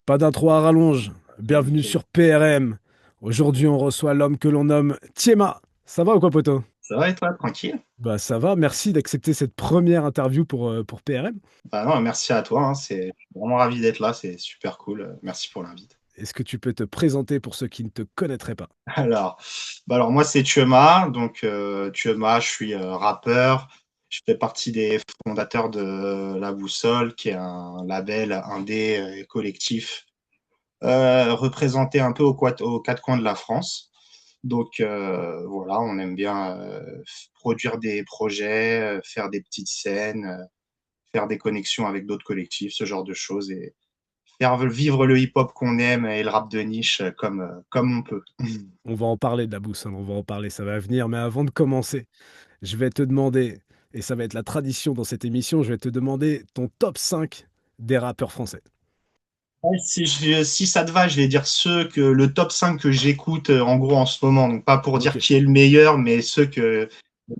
Pas d'intro à rallonge. Bienvenue sur PRM. Aujourd'hui, on reçoit l'homme que l'on nomme Thiema. Ça va ou quoi, poto? Ça va et toi, tranquille? Bah, ça va. Merci d'accepter cette première interview pour PRM. Bah non, merci à toi, hein, je suis vraiment ravi d'être là, c'est super cool. Merci pour l'invite. Est-ce que tu peux te présenter pour ceux qui ne te connaîtraient pas? Alors, alors moi c'est Tuema, donc Tuema, je suis rappeur, je fais partie des fondateurs de La Boussole, qui est un label indé collectif représenté un peu aux quatre coins de la France. Donc voilà, on aime bien produire des projets, faire des petites scènes, faire des connexions avec d'autres collectifs, ce genre de choses, et faire vivre le hip-hop qu'on aime et le rap de niche comme on peut. On va en parler de la boussole, on va en parler, ça va venir. Mais avant de commencer, je vais te demander, et ça va être la tradition dans cette émission, je vais te demander ton top 5 des rappeurs français. Ouais, si ça te va, je vais dire le top 5 que j'écoute en gros en ce moment. Donc pas pour Ok. dire qui est le meilleur, mais ceux que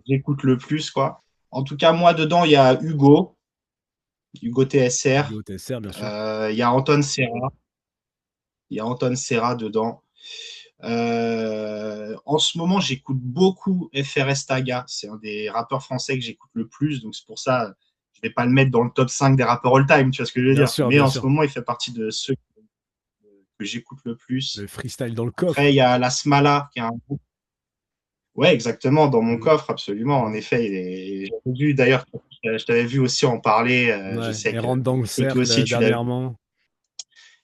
j'écoute le plus, quoi. En tout cas, moi dedans, il y a Hugo TSR, Hugo TSR, bien sûr. il y a Anton Serra, il y a Anton Serra dedans. En ce moment, j'écoute beaucoup FRS Taga. C'est un des rappeurs français que j'écoute le plus. Donc, c'est pour ça, je vais pas le mettre dans le top 5 des rappeurs all-time, tu vois ce que je veux Bien dire. sûr, Mais bien en ce sûr. moment, il fait partie de ceux que j'écoute le Le plus. freestyle dans le Après, il coffre. y a La Smala, qui est un groupe. Ouais, exactement, dans mon Mhm. coffre, absolument. En Mhm. effet, j'avais vu, d'ailleurs, je t'avais vu aussi en parler. Je Ouais, sais et rentre dans le que toi cercle aussi, tu l'as vu. dernièrement.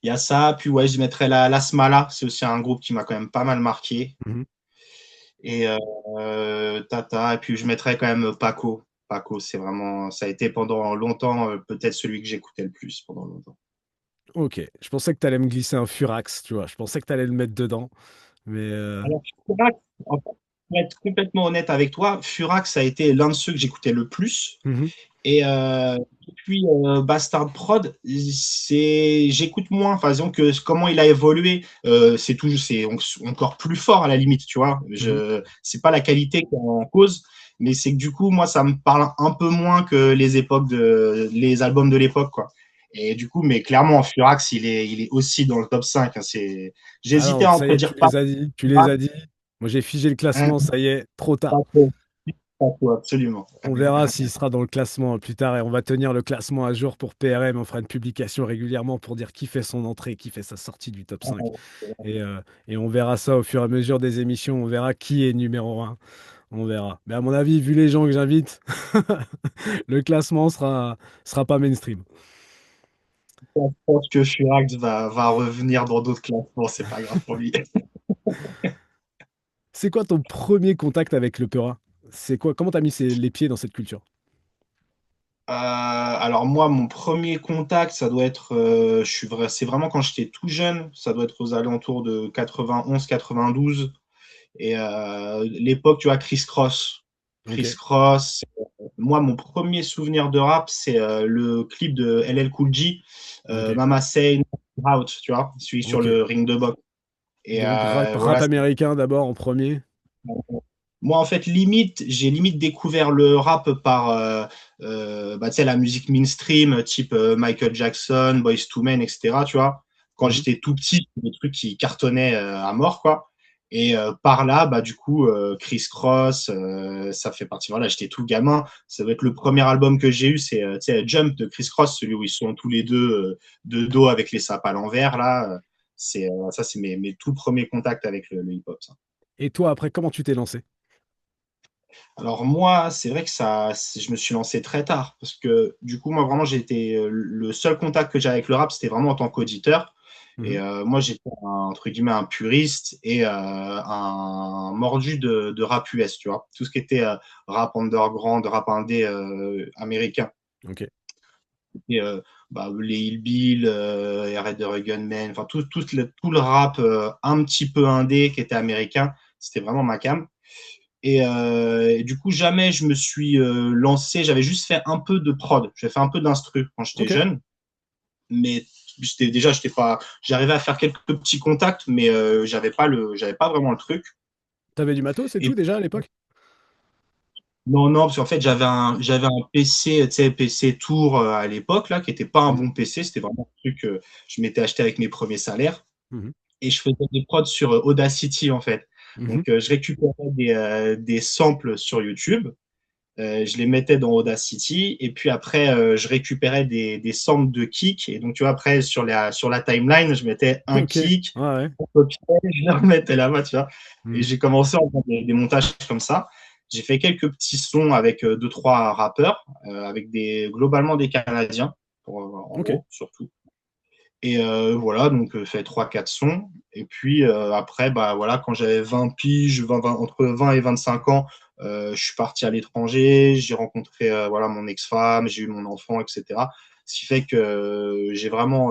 Il y a ça. Puis, ouais, je mettrais La Smala. C'est aussi un groupe qui m'a quand même pas mal marqué. Mhm. Et Tata, et puis je mettrais quand même Paco. Paco, c'est vraiment, ça a été pendant longtemps peut-être celui que j'écoutais le plus pendant longtemps. Ok, je pensais que tu allais me glisser un Furax, tu vois. Je pensais que tu allais le mettre dedans. Mais Alors, Furax, en fait, pour être complètement honnête avec toi, Furax a été l'un de ceux que j'écoutais le plus. mhm. Et depuis Bastard Prod, j'écoute moins. Enfin, disons que comment il a évolué, c'est encore plus fort à la limite, tu vois. Mhm. C'est pas la qualité qui est en cause, mais c'est que du coup, moi, ça me parle un peu moins que les albums de l'époque, quoi. Et du coup, mais clairement, Furax, il est aussi dans le top 5, hein. Ah J'hésitais non, à ça y entre est, tu dire pas, les as dit, tu les as dit. Moi, j'ai figé le hein, classement, ça y est, trop tard. pas trop, pas trop, absolument. On verra s'il sera dans le classement plus tard et on va tenir le classement à jour pour PRM. On fera une publication régulièrement pour dire qui fait son entrée, qui fait sa sortie du top 5. Et, euh, et on verra ça au fur et à mesure des émissions. On verra qui est numéro un. On verra. Mais à mon avis, vu les gens que j'invite, le classement sera pas mainstream. Je pense que Furax va revenir dans d'autres classements, c'est pas grave pour lui. C'est quoi ton premier contact avec le Peura? C'est quoi? Comment t'as mis les pieds dans cette culture? Alors moi, mon premier contact, ça doit être, c'est vraiment quand j'étais tout jeune, ça doit être aux alentours de 91-92. Et l'époque, tu vois, Criss Cross. Ok, Criss Cross. Moi, mon premier souvenir de rap, c'est le clip de LL Cool J, ok, Mama Say No Out, tu vois, celui sur ok. le ring de boxe. Et Donc rap voilà. américain d'abord en premier. Moi, en fait, j'ai limite découvert le rap par, bah, tu sais, la musique mainstream, type Michael Jackson, Boyz II Men, etc. Tu vois, quand Mhm. j'étais tout petit, des trucs qui cartonnaient à mort, quoi. Et par là, bah, du coup, Criss Cross, ça fait partie. Voilà, j'étais tout gamin. Ça doit être le premier album que j'ai eu, c'est tu sais, Jump de Criss Cross, celui où ils sont tous les deux de dos avec les sapes à l'envers, là. Ça, c'est mes tout premiers contacts avec le hip-hop, ça. Et toi, après, comment tu t'es lancé? Alors moi, c'est vrai que je me suis lancé très tard parce que du coup, moi vraiment, j'ai été le seul contact que j'ai avec le rap, c'était vraiment en tant qu'auditeur. Et Mhm. moi, j'étais entre guillemets un puriste et un mordu de rap US, tu vois. Tout ce qui était rap underground, rap indé américain. Ok. Et, bah, les Hillbill, Red the Gunman, enfin tout le rap un petit peu indé qui était américain, c'était vraiment ma came. Et du coup, jamais je me suis lancé. J'avais juste fait un peu de prod. J'ai fait un peu d'instru quand j'étais Ok. jeune, mais j'étais pas. J'arrivais à faire quelques petits contacts, mais j'avais pas vraiment le truc. T'avais du matos et tout Et déjà à l'époque? Non, non, parce qu'en fait, j'avais un PC, tu sais, PC Tour à l'époque, là, qui était pas un Mmh. bon PC. C'était vraiment un truc que je m'étais acheté avec mes premiers salaires. Mmh. Et je faisais des prods sur Audacity, en fait. Mmh. Donc, je récupérais des samples sur YouTube. Je les mettais dans Audacity et puis après je récupérais des samples de kick et donc tu vois après sur la timeline je mettais un OK. Ouais, kick, ouais. je copiais, je le remettais là-bas tu vois et Mmh. j'ai commencé à faire des montages comme ça. J'ai fait quelques petits sons avec deux trois rappeurs avec des globalement des Canadiens en OK. gros surtout et voilà donc fait trois quatre sons et puis après bah voilà quand j'avais 20 piges entre 20 et 25 ans je suis parti à l'étranger, j'ai rencontré voilà mon ex-femme, j'ai eu mon enfant, etc. Ce qui fait que j'ai vraiment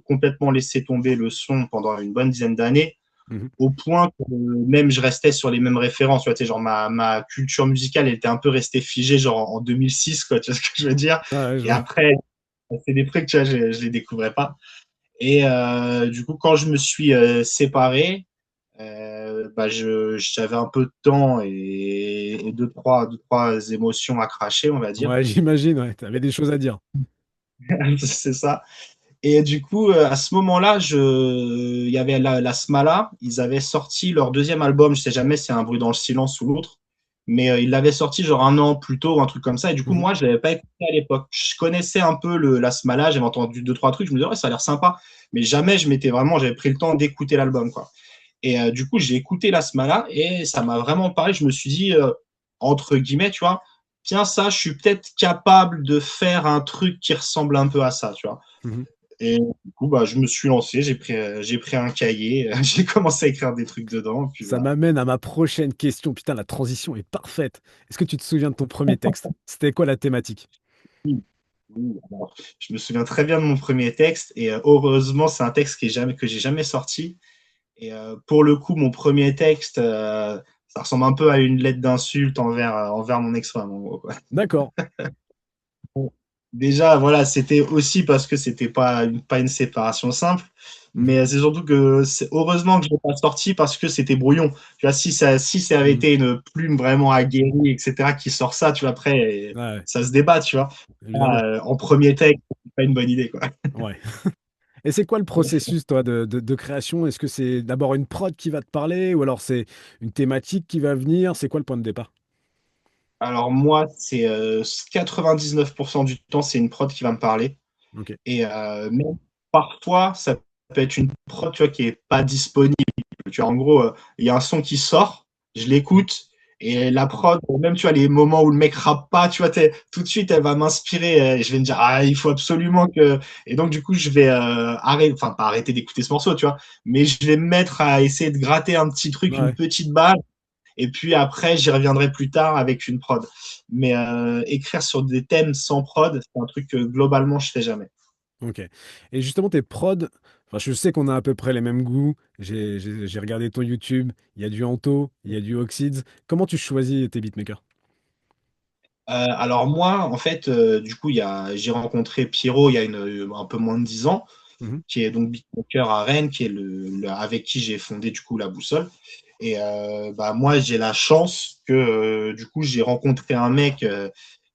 complètement laissé tomber le son pendant une bonne dizaine d'années, Mmh. au point que même je restais sur les mêmes références. Tu vois, genre ma culture musicale, elle était un peu restée figée, genre en 2006, quoi. Tu vois ce que je veux dire? Ouais, ouais, je Et vois. après, c'est des trucs, tu vois, je les découvrais pas. Et du coup, quand je me suis séparé, bah j'avais un peu de temps et deux, trois émotions à cracher, on va dire. Ouais, j'imagine, ouais, tu avais des choses à dire. C'est ça. Et du coup, à ce moment-là, il y avait la Smala, ils avaient sorti leur deuxième album, je sais jamais si c'est Un bruit dans le silence ou l'autre, mais ils l'avaient sorti genre un an plus tôt, un truc comme ça. Et du coup, Mmh. moi, je l'avais pas écouté à l'époque. Je connaissais un peu la Smala, j'avais entendu deux, trois trucs, je me disais, ouais, ça a l'air sympa. Mais jamais j'avais pris le temps d'écouter l'album, quoi. Et du coup, j'ai écouté la Smala et ça m'a vraiment parlé. Je me suis dit, entre guillemets, tu vois, tiens, ça, je suis peut-être capable de faire un truc qui ressemble un peu à ça, tu vois. Mmh. Et du coup, bah, je me suis lancé, j'ai pris un cahier, j'ai commencé à écrire des trucs dedans, puis Ça voilà. m'amène à ma prochaine question. Putain, la transition est parfaite. Est-ce que tu te souviens de ton premier texte? C'était quoi la thématique? Oui, oui, alors, je me souviens très bien de mon premier texte, et heureusement, c'est un texte que j'ai jamais sorti. Et pour le coup, mon premier texte, ça ressemble un peu à une lettre d'insulte envers mon ex-femme, en gros, quoi. D'accord. Bon, déjà, voilà, c'était aussi parce que c'était pas une séparation simple, Mmh. mais c'est surtout que heureusement que je l'ai pas sorti parce que c'était brouillon. Tu vois, si ça avait Mmh. été une plume vraiment aguerrie, etc., qui sort ça, tu vois, après, Ouais, ouais, ça se débat, tu vois. évidemment. En premier texte, c'est pas une bonne idée, quoi. Ouais. Et c'est quoi le processus, toi, de création? Est-ce que c'est d'abord une prod qui va te parler ou alors c'est une thématique qui va venir? C'est quoi le point de départ? Alors moi, c'est 99% du temps, c'est une prod qui va me parler. OK. Et même parfois, ça peut être une prod, tu vois, qui est pas disponible. Tu vois, en gros, il y a un son qui sort, je l'écoute, et la prod, même tu vois, les moments où le mec rappe pas, tu vois, tout de suite, elle va m'inspirer, et je vais me dire, ah, il faut absolument que. Et donc, du coup, je vais arrêter, enfin, pas arrêter d'écouter ce morceau, tu vois, mais je vais me mettre à essayer de gratter un petit truc, une Ouais, petite balle, et puis après, j'y reviendrai plus tard avec une prod. Mais écrire sur des thèmes sans prod, c'est un truc que globalement, je fais jamais. OK. Et justement, tes prods, enfin, je sais qu'on a à peu près les mêmes goûts. J'ai regardé ton YouTube, il y a du Anto, il y a du Oxids. Comment tu choisis tes beatmakers? Alors moi, en fait, du coup, j'ai rencontré Pierrot il y a un peu moins de 10 ans, Mmh. qui est donc beatmaker à Rennes, qui est avec qui j'ai fondé du coup la Boussole. Et bah moi, j'ai la chance que du coup, j'ai rencontré un mec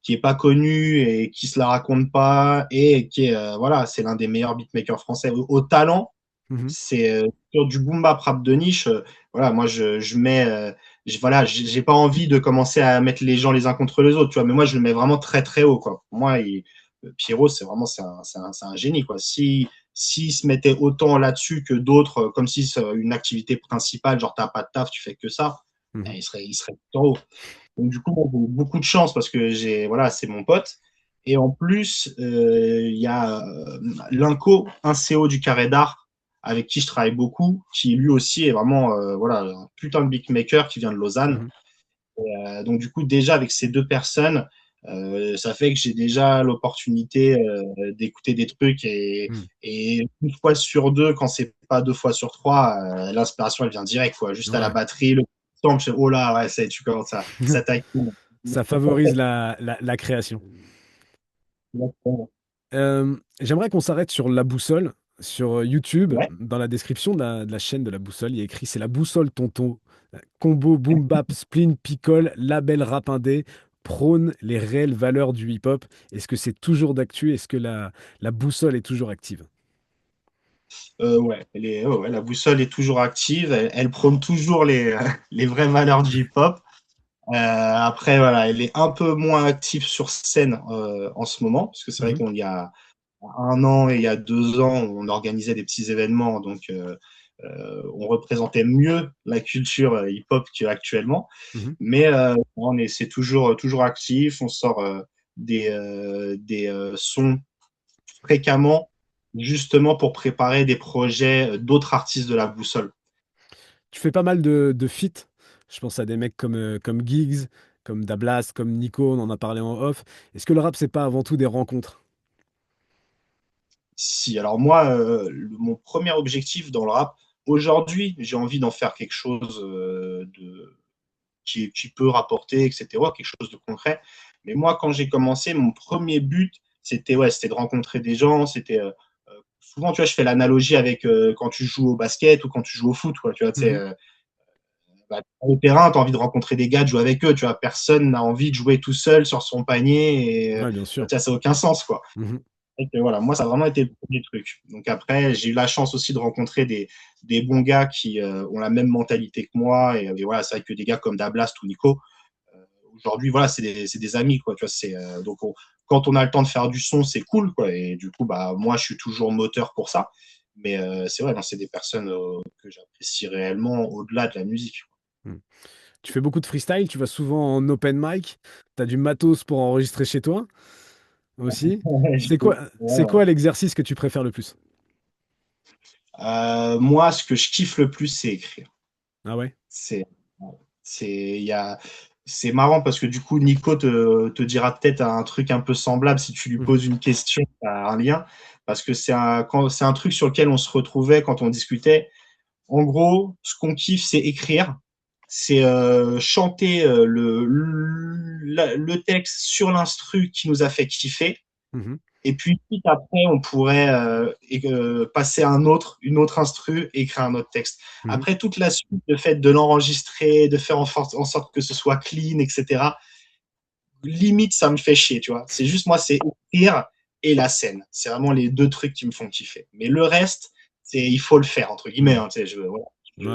qui est pas connu et qui se la raconte pas et qui est voilà, c'est l'un des meilleurs beatmakers français au talent. Mmh. C'est sur du boom bap rap de niche. Voilà, moi je mets, voilà, j'ai pas envie de commencer à mettre les gens les uns contre les autres, tu vois. Mais moi je le mets vraiment très très haut, quoi. Pour moi, Pierrot, c'est un génie, quoi. S'il se mettait autant là-dessus que d'autres, comme si c'est une activité principale, genre t'as pas de taf, tu fais que ça, Mmh. il serait tout en haut. Donc du coup, moi, j'ai beaucoup de chance parce que voilà, c'est mon pote. Et en plus, il y a Linko, un CO du Carré d'Art, avec qui je travaille beaucoup, qui lui aussi est vraiment voilà, un putain de beatmaker qui vient de Lausanne. Mmh. Donc du coup, déjà avec ces deux personnes, ça fait que j'ai déjà l'opportunité d'écouter des trucs Mmh. et une fois sur deux, quand c'est pas deux fois sur trois, l'inspiration elle vient direct, quoi. Juste à la Ouais. batterie, le temps, je fais, oh là, ouais, tu commences ça taquine. Ça favorise la création. J'aimerais qu'on s'arrête sur La Boussole, sur YouTube. Ouais. Dans la description de la chaîne de La Boussole, il y a écrit: «C'est la boussole tonton, combo boom bap, spleen, picole, label rap indé, prône les réelles valeurs du hip-hop? Est-ce que c'est toujours d'actu? Est-ce que la boussole est toujours active? Ouais, ouais, la boussole est toujours active. Elle prône toujours les vraies valeurs du hip-hop. Après, voilà, elle est un peu moins active sur scène en ce moment, parce que c'est vrai Mhm, qu'on y a 1 an et il y a 2 ans, on organisait des petits événements, donc on représentait mieux la culture hip-hop qu'actuellement. mhm. Mais c'est toujours actif. On sort des sons fréquemment, justement pour préparer des projets d'autres artistes de la boussole. Tu fais pas mal de feats. Je pense à des mecs comme Giggs, comme Dablas, comme Nico, on en a parlé en off. Est-ce que le rap, c'est pas avant tout des rencontres? Si, alors moi, mon premier objectif dans le rap, aujourd'hui, j'ai envie d'en faire quelque chose qui peut rapporter, etc., quelque chose de concret. Mais moi, quand j'ai commencé, mon premier but, c'était de rencontrer des gens. Souvent, tu vois, je fais l'analogie avec quand tu joues au basket ou quand tu joues au foot, quoi. Tu vois, Mhm. bah, au terrain, tu as envie de rencontrer des gars, de jouer avec eux. Tu vois, personne n'a envie de jouer tout seul sur son panier et Ouais, bien tu sûr. vois, ça n'a aucun sens, quoi. Mhm. Et voilà, moi, ça a vraiment été le premier truc. Donc après, j'ai eu la chance aussi de rencontrer des bons gars qui ont la même mentalité que moi. Et voilà, c'est vrai que des gars comme Dablast ou Nico, aujourd'hui, voilà, c'est des amis, quoi. Tu vois, donc quand on a le temps de faire du son, c'est cool, quoi. Et du coup, bah, moi, je suis toujours moteur pour ça. Mais c'est vrai, non, c'est des personnes que j'apprécie réellement au-delà de la musique. Mhm. Tu fais beaucoup de freestyle, tu vas souvent en open mic, tu as du matos pour enregistrer chez toi aussi. Ouais, C'est ouais. quoi l'exercice que tu préfères le plus? Moi, ce que je kiffe le plus, c'est écrire. Ah ouais? C'est, il y a, c'est marrant parce que du coup, Nico te dira peut-être un truc un peu semblable si tu lui Mhm. poses une question, à un lien, parce que c'est un truc sur lequel on se retrouvait quand on discutait. En gros, ce qu'on kiffe, c'est écrire, c'est chanter le texte sur l'instru qui nous a fait kiffer. Mhm. Et puis, vite après, on pourrait passer à une autre instru et écrire un autre texte. Mhm. Après, toute la suite, le fait de l'enregistrer, de faire en sorte que ce soit clean, etc., limite, ça me fait chier, tu vois. C'est juste, moi, c'est écrire et la scène. C'est vraiment les deux trucs qui me font kiffer. Mais le reste, il faut le faire, entre guillemets. Mhm. Hein, tu sais, voilà,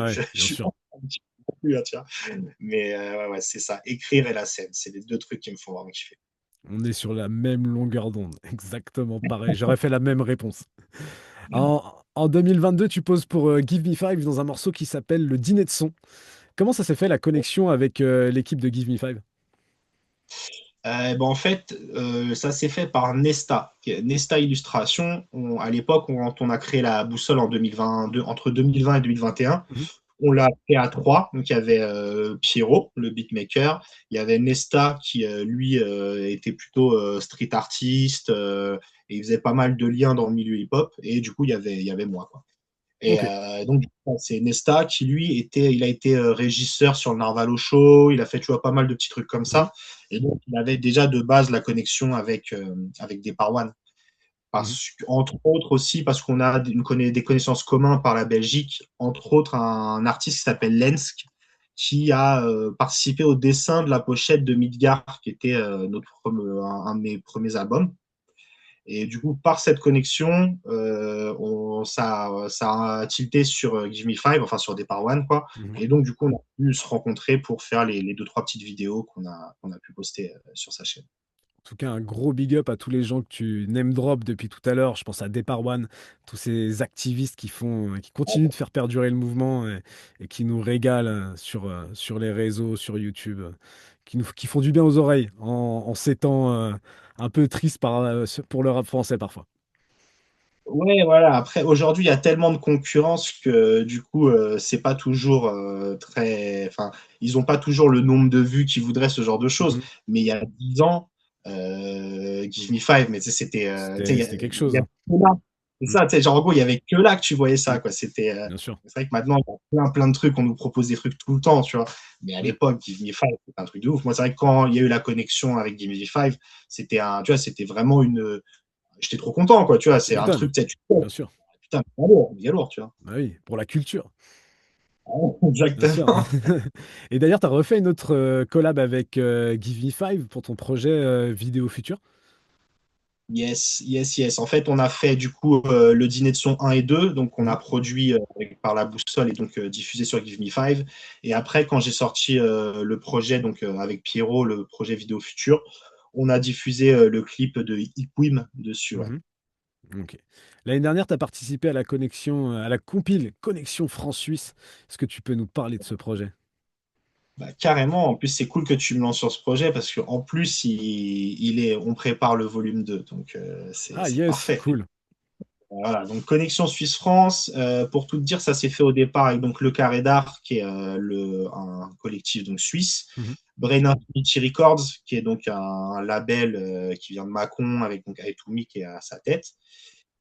Ouais, je bien suis pas sûr. un petit peu non plus, hein, tu vois. Mais ouais, c'est ça. Écrire et la scène, c'est les deux trucs qui me font vraiment kiffer. On est sur la même longueur d'onde, exactement pareil. J'aurais fait la même réponse. En 2022, tu poses pour Give Me Five dans un morceau qui s'appelle Le Dîner de son. Comment ça s'est fait la connexion avec l'équipe de Give Me Five? Ben, en fait, ça s'est fait par Nesta, Nesta Illustration. À l'époque, quand on a créé la boussole en 2022, entre 2020 et 2021, Mhm, on l'a fait à trois. Donc, il y avait Pierrot, le beatmaker. Il y avait Nesta qui, lui, était plutôt street artiste et il faisait pas mal de liens dans le milieu hip-hop. Et du coup, il y avait moi, quoi. Et ok. donc, c'est Nesta qui, lui, il a été régisseur sur le Narvalo Show. Il a fait, tu vois, pas mal de petits trucs comme Mhm, ça. Et donc, il avait déjà de base la connexion avec des Parwan. mhm, Entre autres aussi, parce qu'on a des connaissances communes par la Belgique, entre autres un artiste qui s'appelle Lensk, qui a participé au dessin de la pochette de Midgar, qui était un de mes premiers albums. Et du coup, par cette connexion, ça a tilté sur Give Me Five, enfin sur Depart One, quoi. mhm. Et donc, du coup, on a pu se rencontrer pour faire les deux, trois petites vidéos qu'on a pu poster sur sa chaîne. En tout cas, un gros big up à tous les gens que tu name drop depuis tout à l'heure. Je pense à Depart One, tous ces activistes qui continuent de faire perdurer le mouvement et qui nous régalent sur les réseaux, sur YouTube, qui font du bien aux oreilles en ces temps un peu tristes pour le rap français parfois. Ouais, voilà. Après, aujourd'hui, il y a tellement de concurrence que du coup, c'est pas toujours très. Enfin, ils ont pas toujours le nombre de vues qu'ils voudraient, ce genre de choses. Mhm. Mais il y a 10 ans, Give Me Five, mais tu sais, tu sais, C'était quelque il y chose, a hein. que là. C'est Mm, ça, tu sais, genre, en gros, il y avait que là que tu voyais mm, ça, quoi. bien sûr. C'est vrai que maintenant, il y a plein de trucs, on nous propose des trucs tout le temps, tu vois. Mais à Mm. l'époque, Give Me Five, c'était un truc de ouf. Moi, c'est vrai que quand il y a eu la connexion avec Give Me Five, tu vois, c'était vraiment j'étais trop content, quoi, tu vois. Tu C'est un m'étonnes, truc, tu sais, bien sûr. putain, méga lourd, tu vois. Bah oui, pour la culture. Bien sûr. Exactement. Et d'ailleurs, tu as refait une autre collab avec Give Me Five pour ton projet vidéo futur. Yes, yes, yes. En fait, on a fait du coup le dîner de son 1 et 2. Donc, on a Mhm, produit par la boussole et donc diffusé sur Give Me Five. Et après, quand j'ai sorti le projet, donc avec Pierrot, le projet vidéo futur, on a diffusé le clip de Iquim dessus. Ouais. mhm. Ok. L'année dernière, tu as participé à la connexion, à la compile Connexion France-Suisse. Est-ce que tu peux nous parler de ce projet? Bah, carrément. En plus, c'est cool que tu me lances sur ce projet parce qu'en plus, on prépare le volume 2. Donc, Ah c'est yes, parfait. cool. Voilà, donc Connexion Suisse-France, pour tout te dire, ça s'est fait au départ avec donc Le Carré d'Art, qui est un collectif donc suisse, Mhm, Brain Infinity Records, qui est donc un label qui vient de Mâcon, avec donc Aitoumi qui est à sa tête,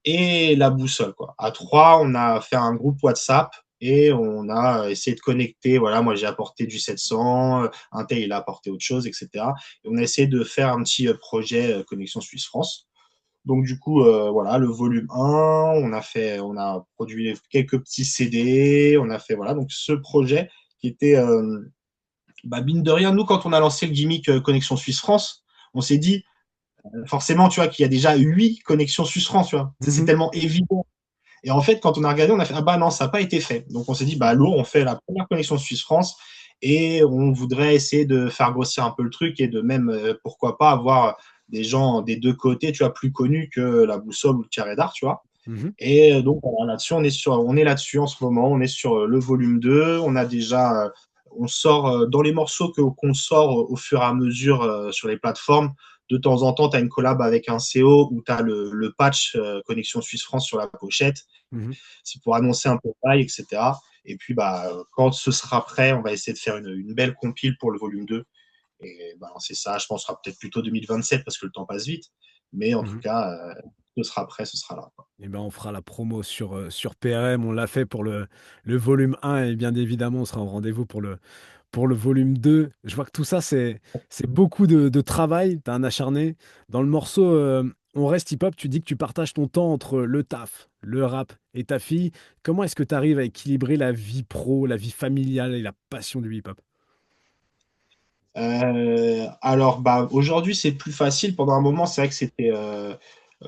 et La Boussole, quoi. À trois, on a fait un groupe WhatsApp et on a essayé de connecter. Voilà, moi j'ai apporté du 700, un tel il a apporté autre chose, etc. Et on a essayé de faire un petit projet Connexion Suisse-France. Donc du coup, voilà, le volume 1, on a produit quelques petits CD, on a fait voilà, donc ce projet qui était, bah, mine de rien, nous quand on a lancé le gimmick Connexion Suisse-France, on s'est dit forcément, tu vois, qu'il y a déjà 8 connexions Suisse-France, tu vois, c'est mhm, tellement évident. Et en fait, quand on a regardé, on a fait ah bah non, ça n'a pas été fait. Donc on s'est dit bah mhm, lourd, on fait la première connexion Suisse-France et on voudrait essayer de faire grossir un peu le truc et de même pourquoi pas avoir des gens des deux côtés, tu vois, plus connus que la boussole ou le carré d'art, tu vois. mhm, Et donc voilà, là-dessus, on est là-dessus en ce moment, on est sur le volume 2, on a déjà on sort dans les morceaux qu'on sort au fur et à mesure sur les plateformes. De temps en temps, tu as une collab avec un CO où tu as le patch Connexion Suisse-France sur la pochette. mhm. C'est pour annoncer un peu pareil, etc. Et puis, bah, quand ce sera prêt, on va essayer de faire une belle compile pour le volume 2. Et bah, c'est ça, je pense, ce sera peut-être plutôt 2027 parce que le temps passe vite. Mais en tout Mhm. cas, ce sera prêt, ce sera là, quoi. Eh ben, on fera la promo sur PRM. On l'a fait pour le volume 1 et bien évidemment, on sera au rendez-vous pour le volume 2. Je vois que tout ça, c'est beaucoup de travail. Tu as un acharné. Dans le morceau On reste hip-hop, tu dis que tu partages ton temps entre le taf, le rap et ta fille. Comment est-ce que tu arrives à équilibrer la vie pro, la vie familiale et la passion du hip-hop? Alors, bah, aujourd'hui, c'est plus facile. Pendant un moment, c'est vrai que c'était.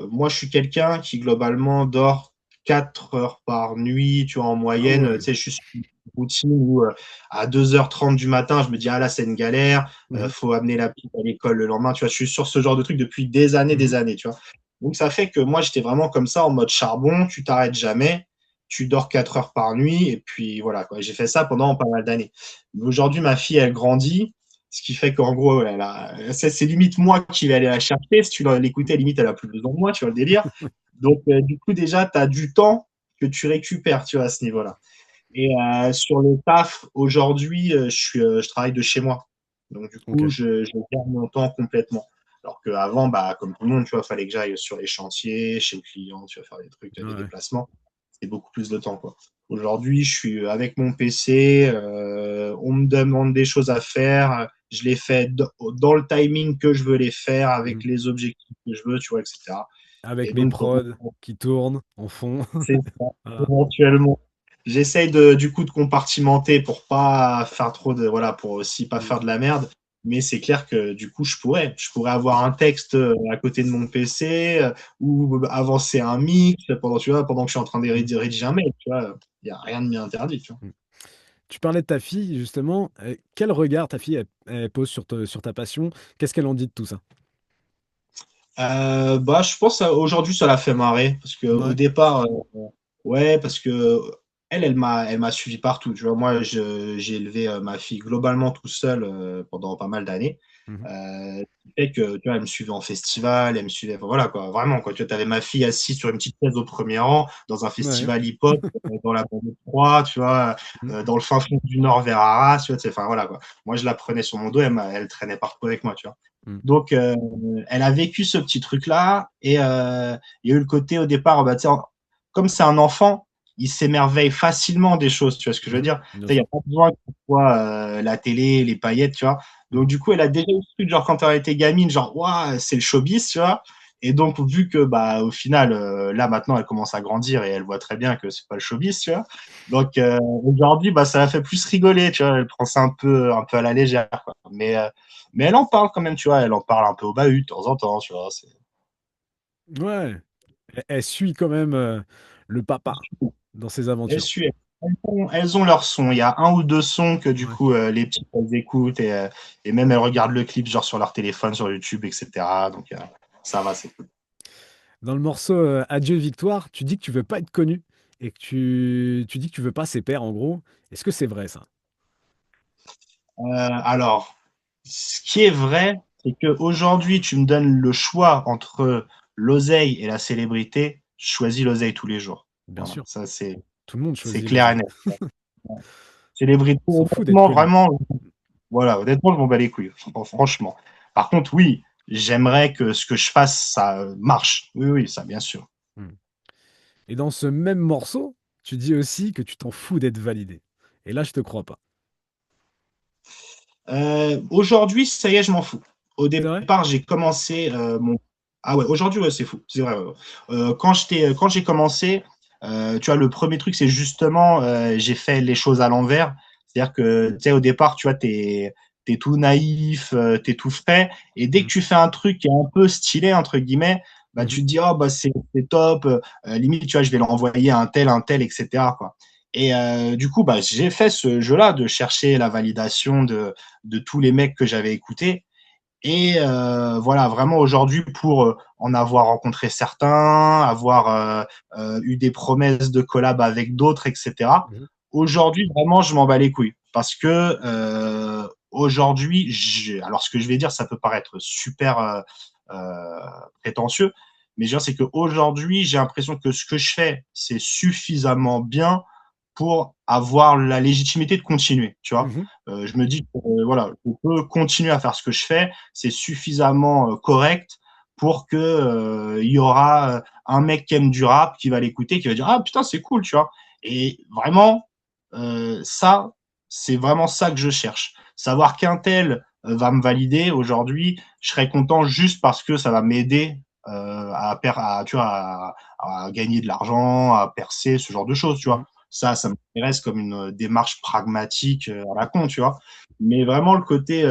Moi, je suis quelqu'un qui, globalement, dort 4 heures par nuit, tu vois, en Ah moyenne. Tu ouais. sais, je suis sur une routine où, à 2h30 du matin, je me dis, ah là, c'est une galère, Mhm, faut amener la petite à l'école le lendemain. Tu vois, je suis sur ce genre de truc depuis mhm, des années, tu vois. Donc, ça fait que moi, j'étais vraiment comme ça, en mode charbon, tu t'arrêtes jamais, tu dors 4 heures par nuit, et puis voilà, quoi. J'ai fait ça pendant pas mal d'années. Mais aujourd'hui, ma fille, elle grandit. Ce qui fait qu'en gros, c'est limite moi qui vais aller la chercher. Si tu l'écoutais, limite, elle a plus besoin de moi, tu vois le délire. Donc, du coup, déjà, tu as du temps que tu récupères, tu vois, à ce niveau-là. Et sur le taf, aujourd'hui, je travaille de chez moi. Donc, du ok. coup, je garde mon temps complètement. Alors qu'avant, bah, comme tout le monde, tu vois, il fallait que j'aille sur les chantiers, chez le client, tu vas faire des trucs, des Ouais. déplacements. C'est beaucoup plus de temps, quoi. Aujourd'hui, je suis avec mon PC, on me demande des choses à faire, je les fais dans le timing que je veux les faire, avec Mhm. les objectifs que je veux, tu vois, etc. Avec Et mes donc, prods qui tournent en fond. c'est ça, Voilà. éventuellement. J'essaye du coup de compartimenter pour pas faire trop de, voilà, pour aussi pas Mm. faire de la merde. Mais c'est clair que du coup, je pourrais avoir un texte à côté de mon PC ou avancer un mix pendant, tu vois, pendant que je suis en train de Mm. rédiger un mail, tu vois. Il n'y a rien de m'y interdit, tu vois. Mm. Tu parlais de ta fille, justement. Quel regard ta fille elle pose sur ta passion? Qu'est-ce qu'elle en dit de tout ça? Bah, je pense aujourd'hui ça l'a fait marrer parce que au Ouais. départ, ouais, parce que elle m'a suivi partout. Tu vois, moi, j'ai élevé ma fille globalement tout seul pendant pas mal d'années. Mhm. Ce qui fait que tu vois, elle me suivait en festival, elle me suivait, enfin, voilà quoi, vraiment quoi. Tu vois, avais ma fille assise sur une petite chaise au premier rang dans un Ouais. festival hip-hop dans la bande de Troyes, tu vois, Mhm. dans le fin fond du Nord vers Arras, tu vois, enfin voilà quoi. Moi, je la prenais sur mon dos, elle traînait partout avec moi, tu vois. Mm. Donc, elle a vécu ce petit truc-là et il y a eu le côté au départ, bah, comme c'est un enfant, il s'émerveille facilement des choses, tu vois ce que je veux Mhm. dire? Bien Il n'y a sûr. pas besoin que ce soit la télé, les paillettes, tu vois. Mhm. Donc, du coup, elle a déjà eu ce truc, genre, quand elle était gamine, genre, waouh, c'est le showbiz, tu vois. Et donc, vu que, bah, au final, là, maintenant, elle commence à grandir et elle voit très bien que c'est pas le showbiz, tu vois. Donc, aujourd'hui, bah, ça la fait plus rigoler, tu vois. Elle prend ça un peu à la légère, quoi. Mais elle en parle quand même, tu vois. Elle en parle un peu au bahut de temps en temps, tu vois. Ouais, elle suit quand même le papa dans ses Elles aventures. suivent. Elles ont leur son. Il y a un ou deux sons que du Ouais. coup les petites elles écoutent et même elles regardent le clip genre sur leur téléphone, sur YouTube, etc. Donc ça va, c'est cool. Dans le morceau Adieu Victoire, tu dis que tu veux pas être connu et que tu dis que tu veux pas ses pairs en gros. Est-ce que c'est vrai ça? Alors, ce qui est vrai, c'est qu'aujourd'hui, tu me donnes le choix entre l'oseille et la célébrité. Je choisis l'oseille tous les jours. Bien Voilà, sûr, ça tout le monde c'est choisit clair et l'oseille. net. Célébrité, On s'en fout d'être honnêtement, connu. vraiment, voilà, honnêtement, je m'en bats les couilles, franchement. Par contre, oui, j'aimerais que ce que je fasse, ça marche. Oui, oui, ça, bien sûr. Hmm. Et dans ce même morceau, tu dis aussi que tu t'en fous d'être validé. Et là, je te crois pas. Aujourd'hui, ça y est, je m'en fous. Au C'est vrai? départ, j'ai commencé mon. Ah ouais, aujourd'hui, ouais, c'est fou. C'est vrai. Ouais, ouais. Quand j'ai commencé, tu vois, le premier truc, c'est justement, j'ai fait les choses à l'envers. C'est-à-dire que, tu sais, au départ, tu vois, t'es tout naïf, t'es tout frais. Et dès que Mhm. tu fais un truc qui est un peu stylé, entre guillemets, bah, Mhm. tu te dis, oh, bah, c'est top. Limite, tu vois, je vais l'envoyer à un tel, etc., quoi. Et du coup, bah, j'ai fait ce jeu-là de chercher la validation de tous les mecs que j'avais écoutés. Et voilà, vraiment aujourd'hui, pour en avoir rencontré certains, avoir eu des promesses de collab avec d'autres, etc. Mhm. Aujourd'hui, vraiment, je m'en bats les couilles. Parce que aujourd'hui, alors ce que je vais dire, ça peut paraître super euh, prétentieux, mais je veux dire, c'est qu'aujourd'hui, j'ai l'impression que ce que je fais, c'est suffisamment bien pour avoir la légitimité de continuer, tu vois. Mhm. Je me dis que voilà, je peux continuer à faire ce que je fais, c'est suffisamment correct pour que il y aura un mec qui aime du rap qui va l'écouter, qui va dire ah putain c'est cool, tu vois. Et vraiment ça, c'est vraiment ça que je cherche. Savoir qu'un tel va me valider aujourd'hui, je serais content juste parce que ça va m'aider tu vois, à gagner de l'argent, à percer, ce genre de choses, tu Mhm. vois. Ça m'intéresse comme une démarche pragmatique à la con, tu vois. Mais vraiment le côté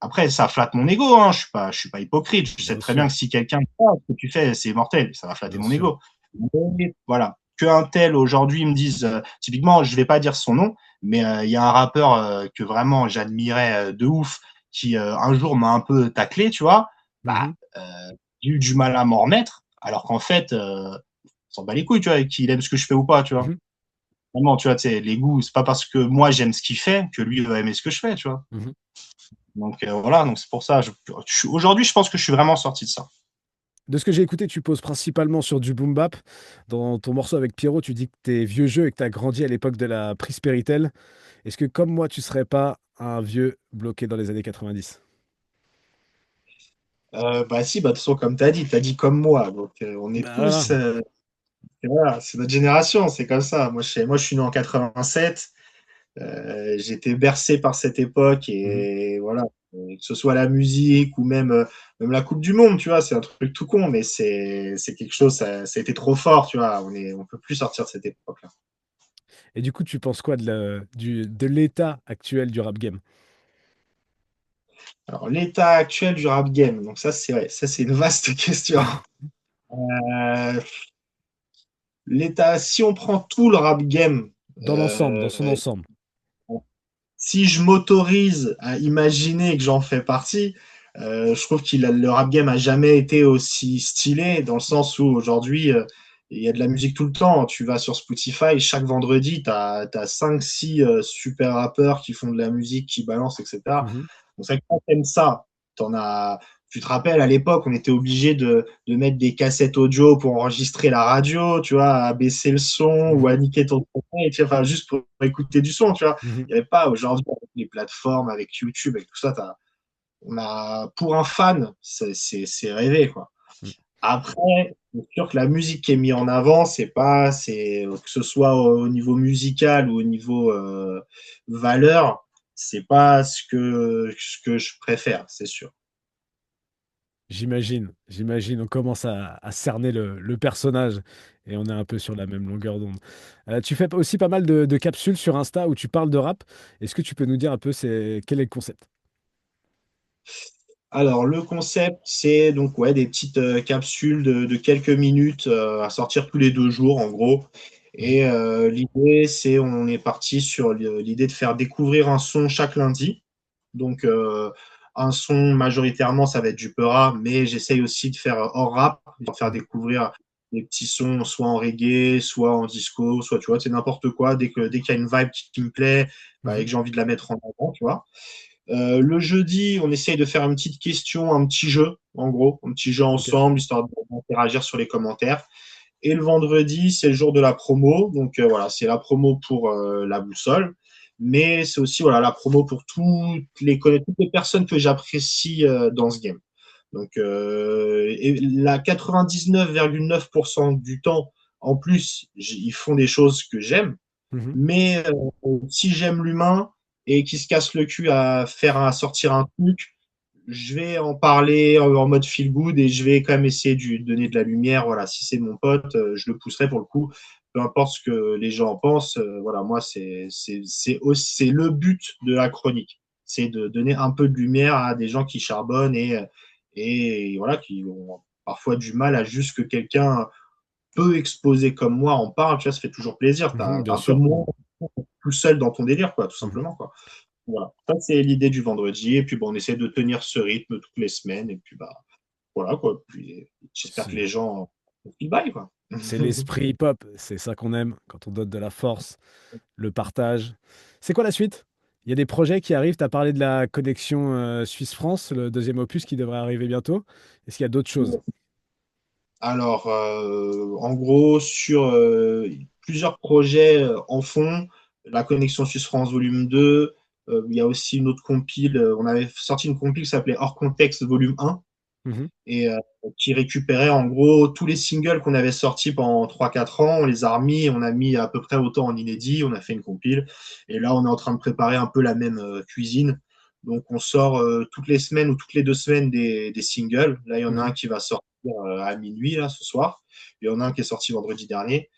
après ça flatte mon ego, hein. Je suis pas hypocrite. Je sais Bien très bien sûr, que si quelqu'un dit ah, ce que tu fais c'est mortel, ça va flatter bien mon sûr. ego. Mais voilà, que un tel aujourd'hui me dise typiquement, je vais pas dire son nom, mais il y a un rappeur que vraiment j'admirais de ouf qui un jour m'a un peu taclé, tu vois. Bah Mhm. j'ai eu du mal à m'en remettre, alors qu'en fait on s'en bat les couilles, tu vois, qu'il aime ce que je fais ou pas, tu vois. Mhm. Vraiment, tu vois, tu sais, les goûts, c'est pas parce que moi j'aime ce qu'il fait que lui va aimer ce que je fais, tu vois. Mhm. Donc voilà, donc c'est pour ça. Aujourd'hui, je pense que je suis vraiment sorti de ça. De ce que j'ai écouté, tu poses principalement sur du boom bap. Dans ton morceau avec Pierrot, tu dis que t'es vieux jeu et que t'as grandi à l'époque de la Prispéritel. Est-ce que comme moi, tu serais pas un vieux bloqué dans les années 90? Bah si, bah de toute façon, comme tu as dit comme moi. Donc on est Bah voilà. tous, et voilà, c'est notre génération, c'est comme ça. Moi, je suis né en 87. J'étais bercé par cette époque Mhm. et voilà. Et que ce soit la musique ou même la Coupe du Monde, tu vois, c'est un truc tout con, mais c'est quelque chose, ça a été trop fort, tu vois. On peut plus sortir de cette époque-là. Et du coup, tu penses quoi de l'état actuel du rap game? Alors, l'état actuel du rap game, donc ça, c'est vrai, ça, c'est une vaste question. Euh, si on prend tout le rap game, Dans l'ensemble, dans son euh, ensemble. si je m'autorise à imaginer que j'en fais partie, je trouve le rap game a jamais été aussi stylé dans le sens où aujourd'hui, il y a de la musique tout le temps. Tu vas sur Spotify, chaque vendredi, tu as 5-6 super rappeurs qui font de la musique, qui balancent, etc. Mhm. Donc, c'est vrai que quand t'aimes ça, t'en as. Tu te rappelles, à l'époque, on était obligé de mettre des cassettes audio pour enregistrer la radio, tu vois, à baisser le son ou à Mhm. niquer ton téléphone, tu vois, enfin, juste pour écouter du son, tu vois. Mhm. Il n'y avait pas aujourd'hui avec les plateformes, avec YouTube, avec tout ça. Pour un fan, c'est rêvé, quoi. Mhm. Après, c'est sûr que la musique qui est mise en avant, que ce soit au niveau musical ou au niveau valeur, c'est pas ce que je préfère, c'est sûr. J'imagine, on commence à cerner le personnage et on est un peu sur la même longueur d'onde. Tu fais aussi pas mal de capsules sur Insta où tu parles de rap. Est-ce que tu peux nous dire un peu quel est le concept? Alors, le concept, c'est donc ouais, des petites capsules de quelques minutes à sortir tous les 2 jours, en gros. Mhm, Et l'idée, c'est on est parti sur l'idée de faire découvrir un son chaque lundi. Donc, un son, majoritairement, ça va être du Peura, mais j'essaye aussi de faire hors rap, de faire mhm, découvrir des petits sons, soit en reggae, soit en disco, soit, tu vois, c'est n'importe quoi. Dès qu'il y a une vibe qui me plaît, bah, et mhm. que j'ai envie de la mettre en avant, tu vois. Le jeudi, on essaye de faire une petite question, un petit jeu, en gros, un petit jeu Ok. ensemble, histoire d'interagir sur les commentaires. Et le vendredi, c'est le jour de la promo. Donc voilà, c'est la promo pour la boussole. Mais c'est aussi voilà, la promo pour toutes les personnes que j'apprécie dans ce game. Donc et la 99,9% du temps, en plus, ils font des choses que j'aime. Mhm, Mais si j'aime l'humain et qui se casse le cul à sortir un truc, je vais en parler en mode feel good et je vais quand même essayer de donner de la lumière. Voilà, si c'est mon pote, je le pousserai pour le coup. Peu importe ce que les gens en pensent, voilà, moi, c'est le but de la chronique. C'est de donner un peu de lumière à des gens qui charbonnent et voilà, qui ont parfois du mal à juste que quelqu'un peu exposé comme moi en parle, tu vois, ça fait toujours plaisir. mhm, T'as bien un peu sûr. moins tout seul dans ton délire, quoi, tout Mhm, simplement, quoi. Voilà. Ça, c'est l'idée du vendredi. Et puis, bon, on essaie de tenir ce rythme toutes les semaines. Et puis, bah, voilà, quoi. Puis, j'espère que C'est les gens ils baillent, quoi. c'est l'esprit hip-hop. C'est ça qu'on aime quand on donne de la force, le partage. C'est quoi la suite? Il y a des projets qui arrivent. Tu as parlé de la connexion Suisse-France, le deuxième opus qui devrait arriver bientôt. Est-ce qu'il y a d'autres choses? Alors, en gros, sur plusieurs projets en fond, la connexion Suisse-France volume 2, il y a aussi une autre compile. On avait sorti une compile qui s'appelait Hors Contexte volume 1 Mhm, et qui récupérait en gros tous les singles qu'on avait sortis pendant 3 4 ans. On les a remis, on a mis à peu près autant en inédit, on a fait une compile. Et là, on est en train de préparer un peu la même cuisine. Donc, on sort toutes les semaines ou toutes les 2 semaines des singles. Là, il y en a un mhm. qui va sortir à minuit, là, ce soir. Il y en a un qui est sorti vendredi dernier.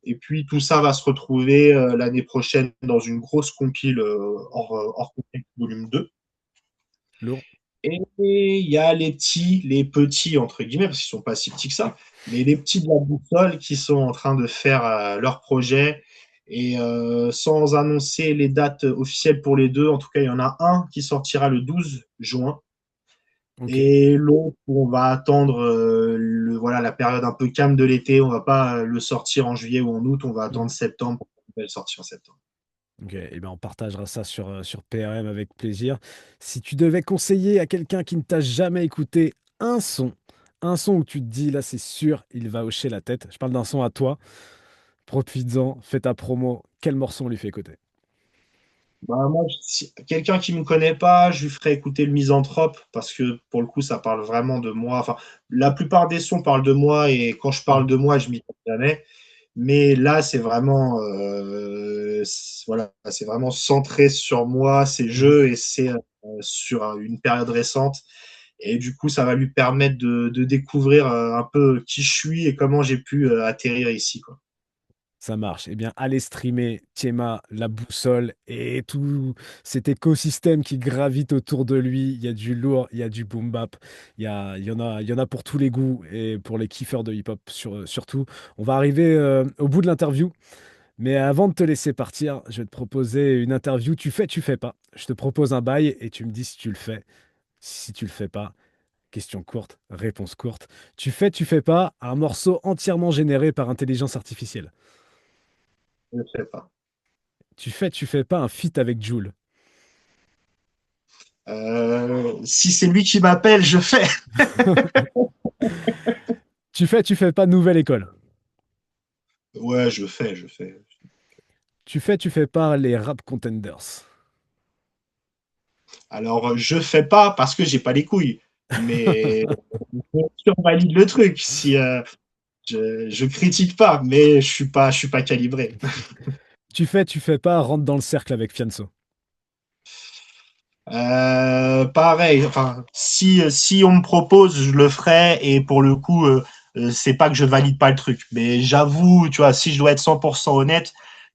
Et puis, tout ça va se retrouver l'année prochaine dans une grosse compile hors contexte volume 2. Lourd. Et il y a les petits, entre guillemets, parce qu'ils ne sont pas si petits que ça, mais les petits de la boussole qui sont en train de faire leur projet. Et sans annoncer les dates officielles pour les deux, en tout cas, il y en a un qui sortira le 12 juin. Ok. Et l'autre, on va attendre voilà, la période un peu calme de l'été. On ne va pas le sortir en juillet ou en août. On va attendre Mhm. septembre pour le sortir en septembre. Ok. Eh ben, on partagera ça sur PRM avec plaisir. Si tu devais conseiller à quelqu'un qui ne t'a jamais écouté un son, un son où tu te dis là, c'est sûr, il va hocher la tête. Je parle d'un son à toi. Profites-en, fais ta promo. Quel morceau on lui fait écouter? Bah, moi, quelqu'un qui ne me connaît pas, je lui ferai écouter le Misanthrope parce que pour le coup, ça parle vraiment de moi. Enfin, la plupart des sons parlent de moi et quand je parle Mhm. de moi, je m'y trompe jamais. Mais là, c'est vraiment, voilà, c'est vraiment centré sur moi, ces Mhm. jeux et c'est sur une période récente. Et du coup, ça va lui permettre de découvrir un peu qui je suis et comment j'ai pu atterrir ici, quoi. Ça marche. Eh bien, allez streamer Thiema, la boussole et tout cet écosystème qui gravite autour de lui. Il y a du lourd, il y a du boom bap, il y en a pour tous les goûts et pour les kiffeurs de hip-hop surtout. On va arriver au bout de l'interview, mais avant de te laisser partir, je vais te proposer une interview. Tu fais pas. Je te propose un bail et tu me dis si tu le fais. Si tu le fais pas, question courte, réponse courte. Tu fais pas un morceau entièrement généré par intelligence artificielle. Je ne sais pas. Tu fais pas un feat avec Jul. Si c'est lui qui m'appelle, je fais. Tu fais pas nouvelle école. Ouais, je fais, je fais. Tu fais pas les rap contenders. Alors, je fais pas parce que j'ai pas les couilles, mais on valide le truc. Si je critique pas, mais je suis pas calibré. Tu fais pas rentre dans le cercle avec Fianso. Pareil, enfin, si on me propose, je le ferai, et pour le coup, c'est pas que je valide pas le truc. Mais j'avoue, tu vois, si je dois être 100% honnête,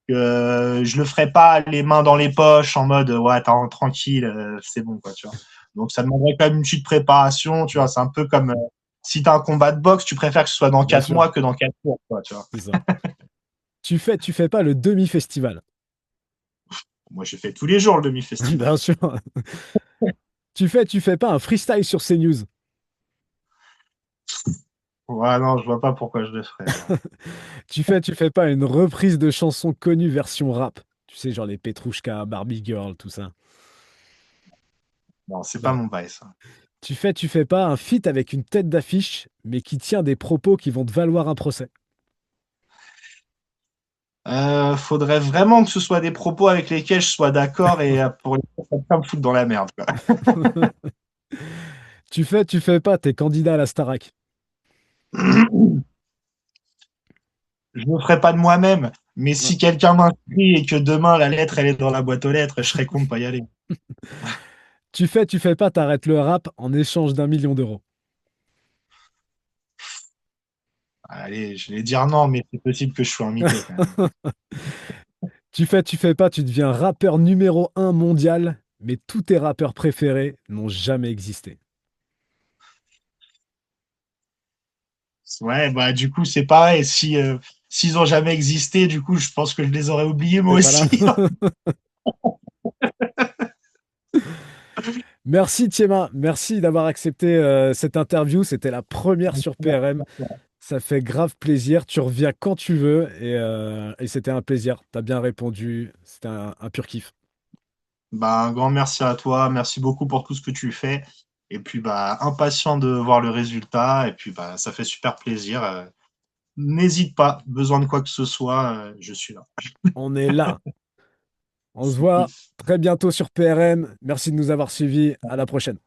je le ferai pas les mains dans les poches en mode, ouais, attends, tranquille, c'est bon, quoi, tu vois. Donc ça demanderait quand même une petite préparation, tu vois. Ouais, C'est un peu comme si tu as un combat de boxe, tu préfères que ce soit dans bien 4 sûr, mois que dans 4 jours, quoi, tu vois. c'est ça. Tu fais pas le demi-festival. Moi, j'ai fait tous les jours le demi-festival. Bien sûr. Tu fais pas un freestyle sur CNews. Ouais, non, je vois pas pourquoi je le ferais, alors. Tu fais pas une reprise de chansons connues version rap. Tu sais, genre les Petrouchka, Barbie Girl, tout ça. Non, c'est pas Non. mon bail, ça. Tu fais pas un feat avec une tête d'affiche, mais qui tient des propos qui vont te valoir un procès. Faudrait vraiment que ce soit des propos avec lesquels je sois d'accord et pour les ça pas me foutre dans la merde, quoi. Tu fais pas tes candidats à la Starac. Je ne ferai pas de moi-même, mais Ouais. si quelqu'un m'inscrit et que demain la lettre elle est dans la boîte aux lettres, je serais con de pas y aller. Tu fais pas t'arrêtes le rap en échange d'1 million d'euros. Allez, je vais dire non, mais c'est possible que je sois un mytho quand même. Tu fais pas, tu deviens rappeur numéro 1 mondial, mais tous tes rappeurs préférés n'ont jamais existé. Ouais, bah du coup c'est pareil. Si s'ils ont jamais existé, du coup je pense que je les aurais oubliés moi C'est pas là. aussi. Merci Thiema, merci d'avoir accepté cette interview. C'était la première sur PRM. Ça fait grave plaisir. Tu reviens quand tu veux et c'était un plaisir. Tu as bien répondu. C'était un pur kiff. Bah, un grand merci à toi, merci beaucoup pour tout ce que tu fais. Et puis bah impatient de voir le résultat. Et puis bah ça fait super plaisir. N'hésite pas, besoin de quoi que ce soit, je suis là. On est là. On se voit très bientôt sur PRM. Merci de nous avoir suivis. À la prochaine.